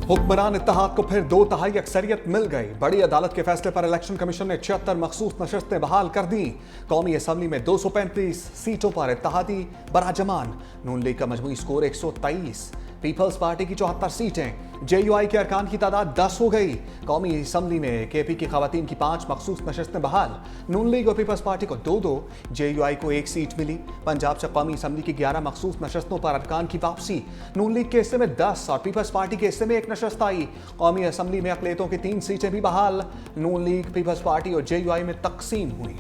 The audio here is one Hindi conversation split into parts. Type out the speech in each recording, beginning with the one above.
हुक्मरान इत्तेहाद को फिर 2/3 अक्सरियत मिल गई। बड़ी अदालत के फैसले पर इलेक्शन कमीशन ने 76 मखसूस नशस्तें बहाल कर दी। कौमी असम्बली में 235 सीटों पर इत्तेहादी बराजमान। नून लीग का मजमूई स्कोर 123। पीपल्स पार्टी की 74 सीटें। JUI के अरकान की तादाद 10 हो गई। कौमी असम्बली में KP की खवातीन की 5 मखसूस नशस्तें बहाल। नून लीग और पीपल्स पार्टी को 2-2, JUI को 1 सीट मिली। पंजाब से कौमी असम्बली की 11 मखसूस नशस्तों पर अरकान की वापसी। नून लीग के हिस्से में 10 और पीपल्स पार्टी के हिस्से में 1 नशस्त आई। कौमी असम्बली में अकलियतों की 3 सीटें भी बहाल। नून लीग, पीपल्स पार्टी और JUI में तकसीम हुई।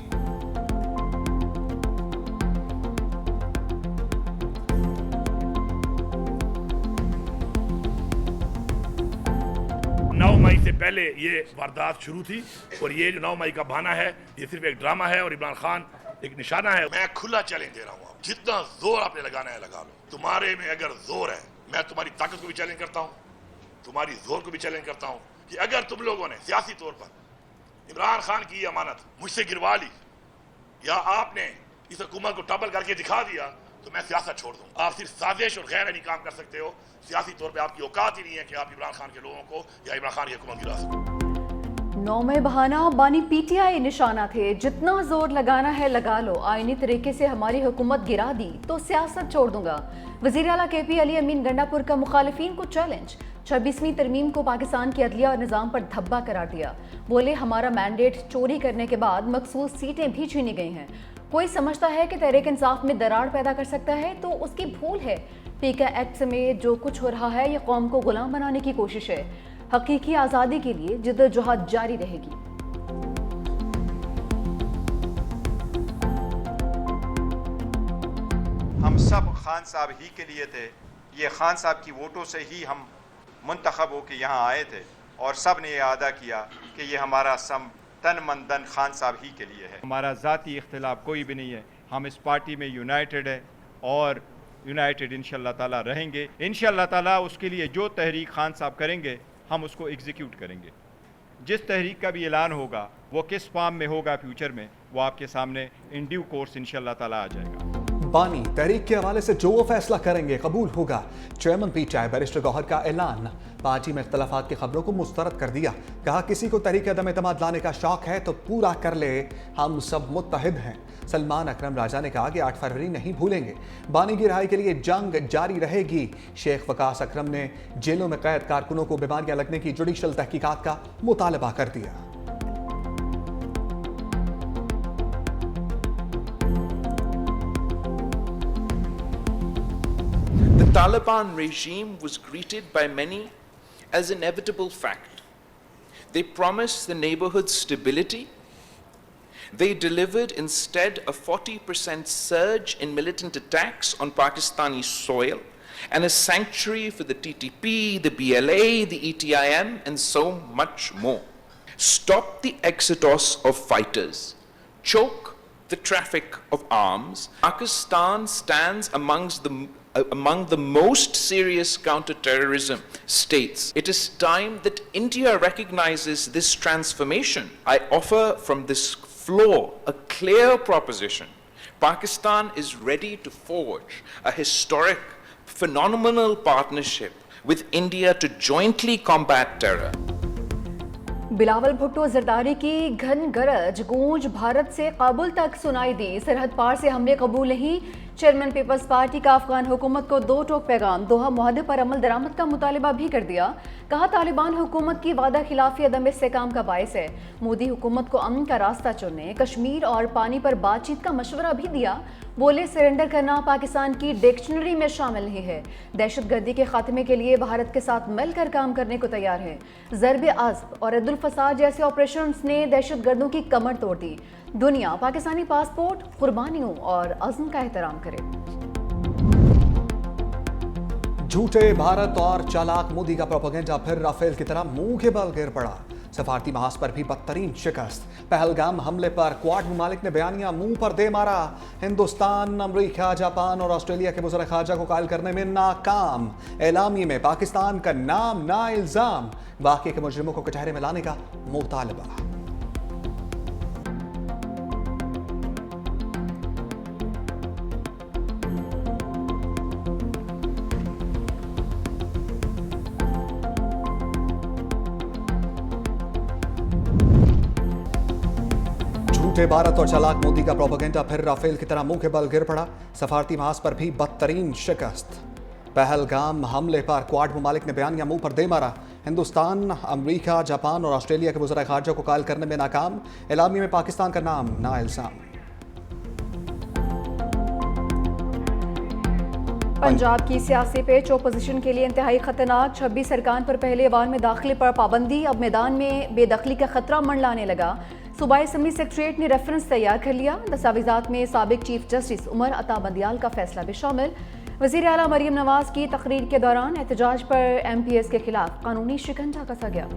मई से पहले ये वारदात शुरू थी और ये जो 9 मई का बहाना है ये सिर्फ एक ड्रामा है और इमरान खान एक निशाना है। मैं खुला चैलेंज दे रहा हूँ, जितना जोर आपने लगाना है लगा लो। तुम्हारे में अगर जोर है, मैं तुम्हारी ताकत को भी चैलेंज करता हूँ, तुम्हारी जोर को भी चैलेंज करता हूँ कि अगर तुम लोगों ने सियासी तौर पर इमरान खान की अमानत मुझसे गिरवा ली या आपने इस हुकूमत को टॉपल करके दिखा दिया तो मैं सियासत छोड़ दूं। आप सिर्फ साजिश और गैर यानी काम कर सकते हो। सियासी तौर पे आपकी औकात ही नहीं है कि आप इमरान खान के लोगों को या इमरान खान की हुकूमत गिरा सको। 9 मई बहाना बानी PTI निशाना थे। जितना जोर लगाना है लगा लो। आईनी तरीके से हमारी हुकूमत गिरा दी तो सियासत छोड़ दूंगा। वजीर आला KP अली अमीन गंडापुर का मुखालिफिन को चैलेंज। 26वीं तरमीम को पाकिस्तान की अदलिया और निज़ाम पर धब्बा करार दिया। बोले हमारा मैंडेट चोरी करने के बाद मखसूस सीटें भी छीनी गई हैं। कोई समझता है कि तहरीक इंसाफ में दरार पैदा कर सकता है तो उसकी भूल है। पीका एक्ट में जो कुछ हो रहा है ये कौम को गुलाम बनाने की कोशिश है। हकीकी आज़ादी के लिए जिद्दोजहद जारी रहेगी। हम सब खान साहब ही के लिए थे। ये खान साहब की वोटों से ही हम मुंतखब होकर यहाँ आए थे और सब ने यह अदा किया कि ये हमारा सम तन मन धन खान साहब ही के लिए है। हमारा ज़ाती इख्तिलाफ कोई भी नहीं है। हम इस पार्टी में यूनाइटेड है और यूनाइटेड इंशाअल्लाह ताला रहेंगे। इंशाअल्लाह ताला उसके लिए जो तहरीक खान साहब करेंगे हम उसको एग्जीक्यूट करेंगे। जिस तहरीक का भी ऐलान होगा वो किस फॉर्म में होगा फ्यूचर में वो आपके सामने इन ड्यू कोर्स इंशाअल्लाह ताला आ जाएगा। बानी तहरीक के हवाले से जो वो फैसला करेंगे कबूल होगा। चेयरमैन PTI बैरिस्टर गौहर का ऐलान। पार्टी में इख्तलाफात की खबरों को मुस्तरद कर दिया। कहा किसी को तहरीक अदम एतमाद लाने का शौक है तो पूरा कर ले, हम सब मुत्तहिद हैं। सलमान अकरम राजा ने कहा कि 8 फरवरी नहीं भूलेंगे। बानी की रिहाई के लिए जंग जारी रहेगी। शेख वकास अकरम ने जेलों में कैद कारकुनों को बीमारियां लगने की जुडिशल तहकीकात का मुतालबा कर दिया। The Taliban regime was greeted by many as an inevitable fact. They promised the neighborhood stability. They delivered instead a 40% surge in militant attacks on Pakistani soil and a sanctuary for the TTP, the BLA, the ETIM, and so much more. Stop the exodus of fighters. Choke the traffic of arms. Pakistan stands among the most serious counter-terrorism states. It is time that India recognizes this transformation. I offer from this floor a clear proposition. Pakistan is ready to forge a historic, phenomenal partnership with India to jointly combat terror. Bilawal Bhutto Zardari की घन गरज गूंज भारत से काबुल तक सुनाई दी। सरहद पार से हमले कबूल नहीं। चेयरमैन पीपल्स पार्टी का अफगान हुकूमत को 2 टोक पैगाम। दोहा मुआहदे पर अमल दरामद का मुतालिबा भी कर दिया। कहा तालिबान हुकूमत की वादा खिलाफी अदम इस्तेकाम का बायस है। मोदी हुकूमत को अमन का रास्ता चुनने, कश्मीर और पानी पर बातचीत का मशवरा भी दिया। बोले सरेंडर करना पाकिस्तान की डिक्शनरी में शामिल नहीं है। दहशतगर्दी के खात्मे के लिए भारत के साथ मिलकर काम करने को तैयार है। ज़रबे अज़्ब और अदुल फसाद जैसे ऑपरेशंस ने दहशतगर्दों की कमर तोड़ दी। दुनिया पाकिस्तानी पासपोर्ट, कुर्बानियों और अज़्म का एहतराम करे। झूठे भारत और चालाक मोदी का प्रोपेगेंडा फिर राफेल की तरह मुंह के बल गिर पड़ा। सफारती महाज पर भी बदतरीन शिकस्त। पहलगाम हमले पर क्वाड ममालिक ने बयानिया मुंह पर दे मारा। हिंदुस्तान, अमरीका, जापान और ऑस्ट्रेलिया के वज़ीर ख़ारजा को कायल करने में नाकाम। एलामी में पाकिस्तान का नाम ना इल्जाम। वाक़े के मुजरिमों को कचहरे में लाने का मुतालबा। झूठे भारत और चालाक मोदी का प्रोपेगेंडा फिर राफेल की तरह मुंह के बल गिर पड़ा। सफारती महाज पर भी बदतरीन शिकस्त। पहलगाम हमले पर क्वाड ममालिक ने बयानिया मुंह पर दे मारा। हिंदुस्तान, अमेरिका, जापान और ऑस्ट्रेलिया के वज़ीर ख़ारजा को कायल करने में नाकाम। एलामी में पाकिस्तान का नाम ना इल्जाम। पंजाब की सियासी पेच ओपोजिशन के लिए इंतहाई खतरनाक। 26 अरकान पर पहले वार में दाखिले पर पाबंदी। अब मैदान में बेदखली का खतरा मंडलाने लगा। सूबाई असम्बली सेक्रेटरीट ने रेफरेंस तैयार कर लिया। दस्तावेजात में साबिक चीफ जस्टिस उमर अता बंदियाल का फैसला भी शामिल। वज़ीर आला मरियम नवाज की तकरीर के दौरान एहतजाज पर MPS के खिलाफ कानूनी शिकंजा कसा गया।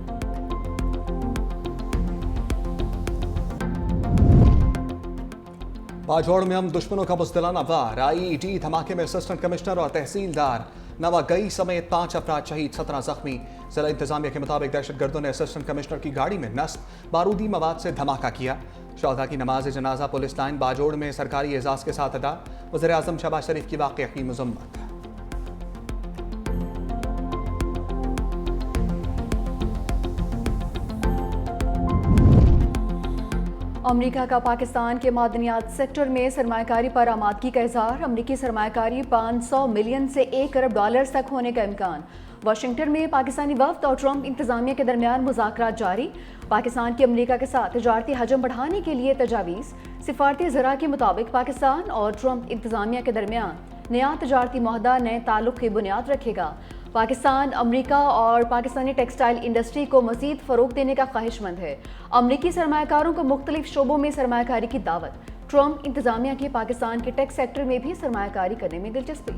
बाजौड़ में हम दुश्मनों का बुज़दिलाना वार। IED धमाके में असिस्टेंट कमिश्नर और तहसीलदार नवागई समेत 5 अफराद शहीद, 17 जख्मी। जिला इंतजामिया के मुताबिक दहशतगर्दों ने असिस्टेंट कमिश्नर की गाड़ी में नस्ब बारूदी मवाद से धमाका किया। शौहदा की नमाज जनाजा पुलिस लाइन बाजौड़ में सरकारी एजाज के साथ अदा। वज़ीर आज़म शहबाज शरीफ की वाक़या की मज़म्मत। अमेरिका का पाकिस्तान के मादनियात सेक्टर में सरमायाकारी पर आमादगी का इज़हार। अमरीकी सरमायाकारी 500 मिलियन से 1 अरब डॉलर तक होने का इम्कान। वाशिंगटन में पाकिस्तानी वफ्द और ट्रंप इंतजामिया के दरमियान मुज़ाकरात जारी। पाकिस्तान की अमरीका के साथ तिजारती हजम बढ़ाने के लिए तजावीज़। सिफारती ज़रा के मुताबिक पाकिस्तान और ट्रंप इंतजामिया के दरमियान नया तिजारती मुआहदा नए ताल्लुक़ की बुनियाद रखेगा। पाकिस्तान अमेरिका और पाकिस्तानी टेक्सटाइल इंडस्ट्री को मज़ीद फ़रोग़ देने का ख्वाहिशमंद है। अमरीकी सरमायाकारों को मुख्तलिफ शोबों में सरमायाकारी की दावत। ट्रंप इंतजामिया की पाकिस्तान के टेक सेक्टर में भी सरमायाकारी करने में दिलचस्पी।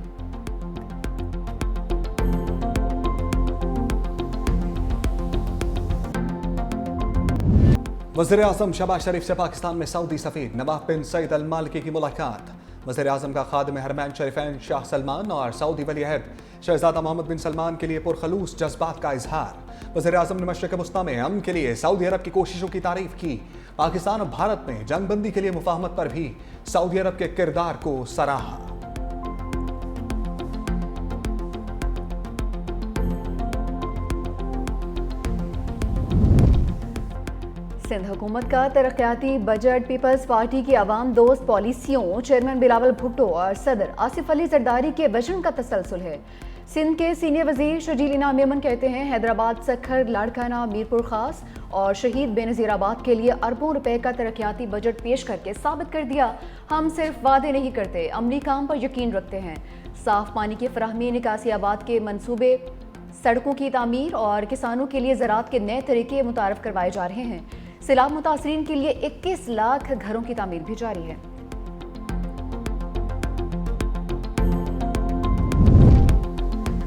वज़ीर आज़म शहबाज शरीफ से पाकिस्तान में सऊदी सफ़ीर नवाफ बिन सईद अल मालिकी की मुलाकात। वज़ीर आज़म का खादिम हरमैन शरीफैन शाह सलमान और सऊदी वली अहद शहज़ादा मोहम्मद बिन सलमान के लिए पुरखलूस जज्बात का इजहार। वज़ीर आज़म ने मशरिक़ वस्ता में अमन के लिए सऊदी अरब की कोशिशों की तारीफ की। पाकिस्तान और भारत में जंगबंदी के लिए मुफाहमत पर भी सऊदी अरब के किरदार को सराहा। सिंध हुकूमत का तरक्याती बजट पीपल्स पार्टी की आवाम दोस्त पॉलिसियों, चेयरमैन बिलावल भुट्टो और सदर आसिफ अली जरदारी के विजन का तसलसल है। सिंध के सीनियर वजीर शजील इनाम मेमन कहते हैं हैदराबाद, सखर, लाड़काना, मीरपुर खास और शहीद बेनज़ीराबाद के लिए अरबों रुपए का तरक्याती बजट पेश करके साबित कर दिया हम सिर्फ वादे नहीं करते, अमली काम पर यकीन रखते हैं। साफ पानी की फराहमी, निकासियाबाद के मनसूबे, सड़कों की तामीर और किसानों के लिए ज़राअत के नए तरीके मुतारफ़ करवाए जा रहे हैं। सैलाब मुतासरीन के लिए 21 लाख घरों की तामीर भी जारी है।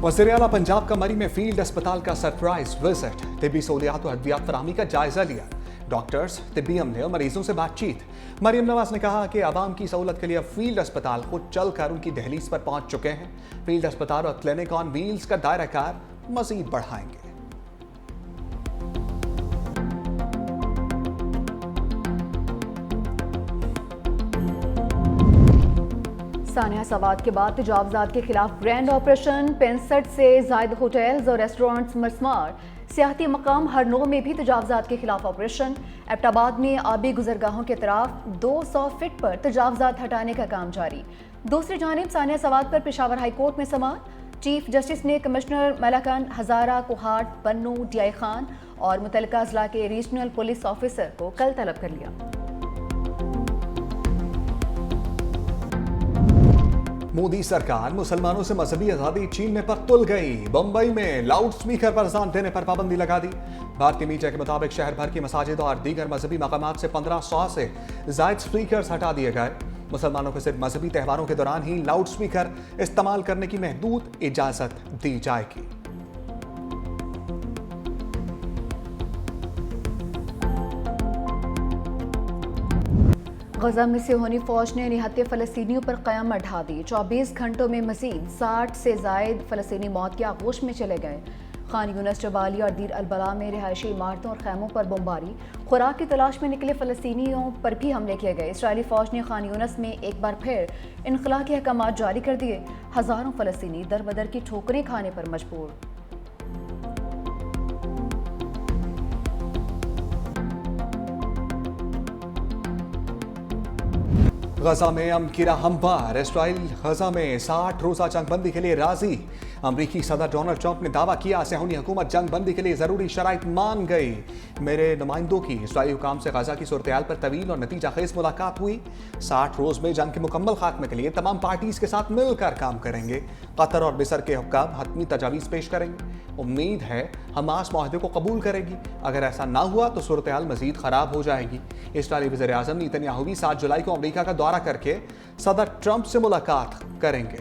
वज़ीर आला पंजाब का मरी में फील्ड अस्पताल का सरप्राइज विजिट। तिब्बी सहूलियात और अद्वियात फराहमी का जायजा लिया। डॉक्टर्स, तिब्बी अमले और मरीजों से बातचीत। मरियम नवाज ने कहा कि आवाम की सहूलत के लिए फील्ड अस्पताल खुद चलकर उनकी दहलीज पर पहुंच चुके हैं। फील्ड अस्पताल और क्लिनिक ऑन व्हील्स का दायरा कार मजीद बढ़ाएंगे। सानिया सवाद के बाद तजावजात के खिलाफ ग्रैंड ऑपरेशन। 65 से ज़ायद होटल्स और रेस्टोरेंट्स मसमार। सियाहती मकाम हरनौ में भी तजावजात के खिलाफ ऑपरेशन। एबटाबाद में आबी गुजरगाहों के तरफ 200 फीट पर तजावजात हटाने का काम जारी। दूसरी जानिब सानिया सवाद पर पेशावर हाई कोर्ट में समाअत। चीफ जस्टिस ने कमिश्नर मलाकन, हजारा, कोहाट, पन्नू, DI खान और मुतल्लिका अजला के रीजनल पुलिस ऑफिसर को कल तलब कर लिया। मोदी सरकार मुसलमानों से मजहबी आज़ादी छीनने पर तुल गई। बम्बई में लाउड स्पीकर पर अज़ान देने पर पाबंदी लगा दी। भारतीय मीडिया के मुताबिक शहर भर की मसाजिद और दीगर मजहबी मकामात से 1500 से ज़ायद स्पीकर हटा दिए गए। मुसलमानों को सिर्फ मजहबी त्योहारों के दौरान ही लाउड स्पीकर इस्तेमाल करने की महदूद इजाज़त दी जाएगी। गजा में सिहोनी फौज ने निहत्ते फ़लस्तीनियों पर क़यामत ढा दी। 24 घंटों में मज़ीद 60 से ज़ायद फ़लस्तीनी मौत के आगोश में चले गए। खान यूनस, जबाली और दीर अल-बला में रिहायशी इमारतों और खैमों पर बमबारी। खुराक की तलाश में निकले फ़लस्तीनियों पर भी हमले किए गए। इसराइली फ़ौज ने खान यूनस में एक बार फिर इनखला के अहकामात जारी कर दिए। हज़ारों फ़लस्तीनी दर बदर की ठोकरें खाने पर मजबूर। गजा में अमकीरा हमवार, इसराइल गजा में 60 रोजा जंग बंदी के लिए राजी। अमरीकी सदर डोनाल्ड ट्रंप ने दावा किया सेहूनी हुकूमत जंग बंदी के लिए जरूरी शराइत मान गई। मेरे नुमाइंदों की इसराइली हुकाम से गजा की सूरत हाल पर तवील और नतीजा खेज मुलाकात हुई। 60 रोज में जंग के मुकम्मल खात्मे के लिए तमाम पार्टीज के साथ मिलकर काम करेंगे। कतर और मिस्र के हुक्काम हतमी तजावीज़ पेश करेंगे। उम्मीद है हमास माहदे को कबूल करेगी। अगर ऐसा ना हुआ तो सूरत हाल मजीद खराब हो जाएगी। इसराइली वज़ीर आज़म नेतन्याहू भी 7 जुलाई को अमरीका का दौरा करके सदर ट्रंप से मुलाकात करेंगे।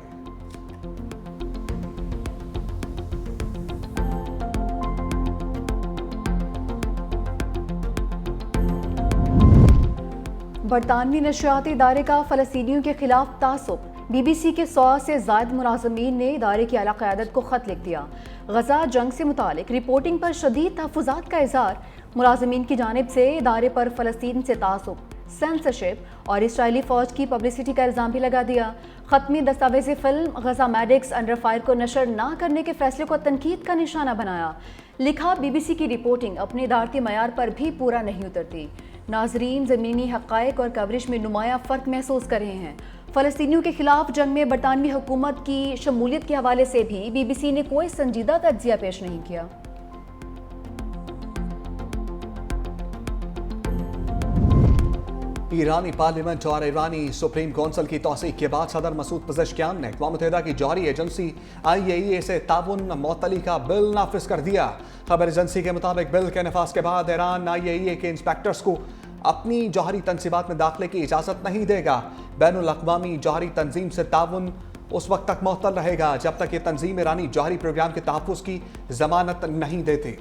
बरतानवी नशरियाती इदारे का फ़लस्तीनियों के खिलाफ तासुब। BBC के 100 से ज़ायद मुलाज़मीन ने इदारे की आला क़यादत को ख़त लिख दिया। गजा जंग से मुतालिक रिपोर्टिंग पर शदीद तहफ़्फ़ुज़ात का इज़हार। मुलाज़मीन की जानिब से इदारे पर फ़लस्तीन से तासुब, सेंसरशिप और इसराइली फ़ौज की पब्लिसिटी का इल्ज़ाम भी लगा दिया। ख़त्मी दस्तावेज़ी फ़िल्म गजा मैडिक्स अंडर फायर को नशर ना करने के फ़ैसले को तनकीद का निशाना बनाया। लिखा, BBC की रिपोर्टिंग अपने इदारती मयार पर भी पूरा नहीं उतरती। नाजरीन ज़मीनी हक़ाइक़ और कवरेज में नुमाया फ़र्क महसूस कर रहे हैं। फ़लस्तीनियों के खिलाफ जंग में बरतानवी हुकूमत की शमूलियत के हवाले से भी BBC ने कोई संजीदा तज्ज़िया पेश नहीं किया। ईरानी पार्लियामेंट और ईरानी सुप्रीम कौंसिल की तौसीक के बाद सदर मसूद पज़ेश्कियान ने अक़वाम मुत्तहिदा की जौहरी एजेंसी IAEA से ताउन मुअत्तली का बिल नाफिज कर दिया। खबर एजेंसी के मुताबिक बिल के नफाज के बाद ईरान IAEA के इंस्पेक्टर्स को अपनी जौहरी तनसीबात में दाखिले की इजाज़त नहीं देगा। बैनुल अक़वामी जौहरी तंजीम से ताउन उस वक्त तक मुअत्तल रहेगा जब तक ये तंजीम ईरानी जौहरी प्रोग्राम के तहफ़्फ़ुज़ की ज़मानत नहीं देती।